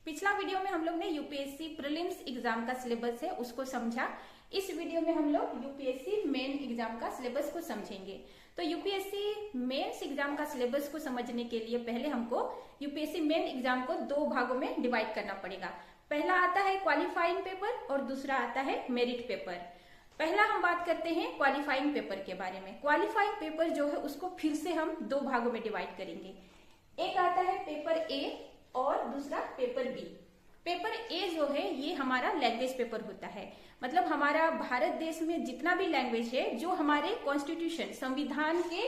पिछला वीडियो में हम लोग ने यूपीएससी प्रीलिम्स एग्जाम का सिलेबस है उसको समझा। इस वीडियो में हम लोग यूपीएससी मेन एग्जाम का सिलेबस को समझेंगे। तो यूपीएससी मेंस एग्जाम का सिलेबस को समझने के लिए पहले हमको यूपीएससी मेन एग्जाम को दो भागों में डिवाइड करना पड़ेगा। पहला आता है क्वालिफाइंग पेपर और दूसरा आता है मेरिट पेपर। पहला हम बात करते हैं क्वालिफाइंग पेपर के बारे में। क्वालिफाइंग पेपर जो है उसको फिर से हम दो भागों में डिवाइड करेंगे। एक आता है पेपर ए और दूसरा पेपर बी। पेपर ए जो है ये हमारा लैंग्वेज पेपर होता है, मतलब हमारा भारत देश में जितना भी लैंग्वेज है जो हमारे कॉन्स्टिट्यूशन संविधान के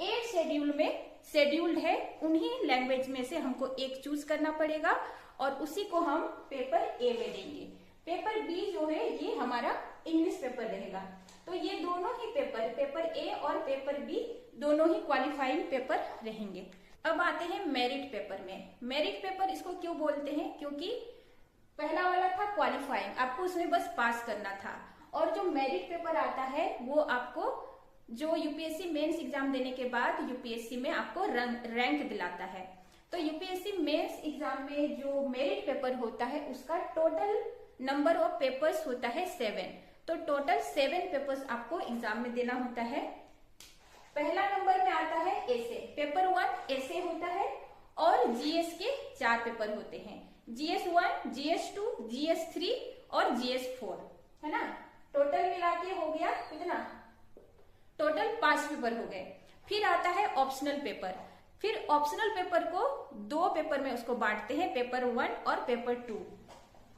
8 शेड्यूल में शेड्यूल्ड है, उन्हीं लैंग्वेज में से हमको एक चूज करना पड़ेगा और उसी को हम पेपर ए में देंगे। पेपर बी जो है ये हमारा इंग्लिश पेपर रहेगा। तो ये दोनों ही पेपर ए और पेपर बी दोनों ही क्वालिफाइंग पेपर रहेंगे। अब आते हैं मेरिट पेपर में। मेरिट पेपर इसको क्यों बोलते हैं? क्योंकि पहला वाला था क्वालिफाइंग, आपको उसमें बस पास करना था, और जो मेरिट पेपर आता है वो आपको जो यूपीएससी मेंस एग्जाम देने के बाद यूपीएससी में आपको रैंक दिलाता है। तो यूपीएससी मेंस एग्जाम में जो मेरिट पेपर होता है उसका टोटल नंबर ऑफ पेपर्स होता है 7। तो टोटल 7 पेपर्स आपको एग्जाम में देना होता है। पहला नंबर में आता है एसे। पेपर 1 एसे होता है और जीएस के 4 पेपर होते हैं, जीएस 1, जीएस 2, जीएस 3 और जीएस 4, है ना। टोटल मिला के हो गया कितना? टोटल 5 पेपर हो गए। फिर आता है ऑप्शनल पेपर। फिर ऑप्शनल पेपर को 2 पेपर में उसको बांटते हैं, पेपर 1 और पेपर 2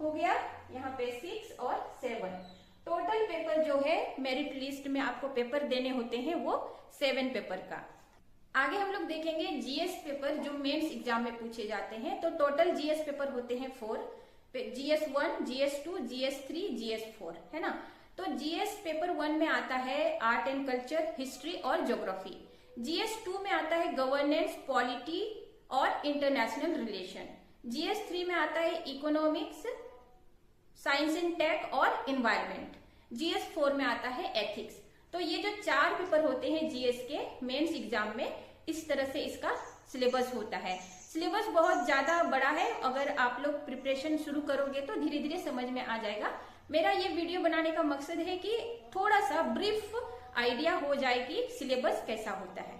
हो गया। यहाँ पे 6 और 7 टोटल पेपर जो है मेरिट लिस्ट में आपको पेपर देने होते हैं वो 7 पेपर का। आगे हम लोग देखेंगे जीएस पेपर जो मेंस एग्जाम में पूछे जाते हैं। तो टोटल जीएस पेपर होते हैं 4, जीएस 1, जीएस 2, जीएस 3, जीएस 4, है ना। तो जीएस पेपर 1 में आता है आर्ट एंड कल्चर, हिस्ट्री और ज्योग्राफी। जीएस 2 में आता है गवर्नेंस, पॉलिटी और इंटरनेशनल रिलेशन। जीएस 3 में आता है इकोनॉमिक्स, साइंस एंड टेक और इन्वायरमेंट। जीएस 4 में आता है एथिक्स। तो ये जो 4 पेपर होते हैं जीएस के मेंस एग्जाम में, इस तरह से इसका सिलेबस होता है। सिलेबस बहुत ज्यादा बड़ा है, अगर आप लोग प्रिपरेशन शुरू करोगे तो धीरे धीरे समझ में आ जाएगा। मेरा ये वीडियो बनाने का मकसद है कि थोड़ा सा ब्रीफ आइडिया हो जाए कि सिलेबस कैसा होता है।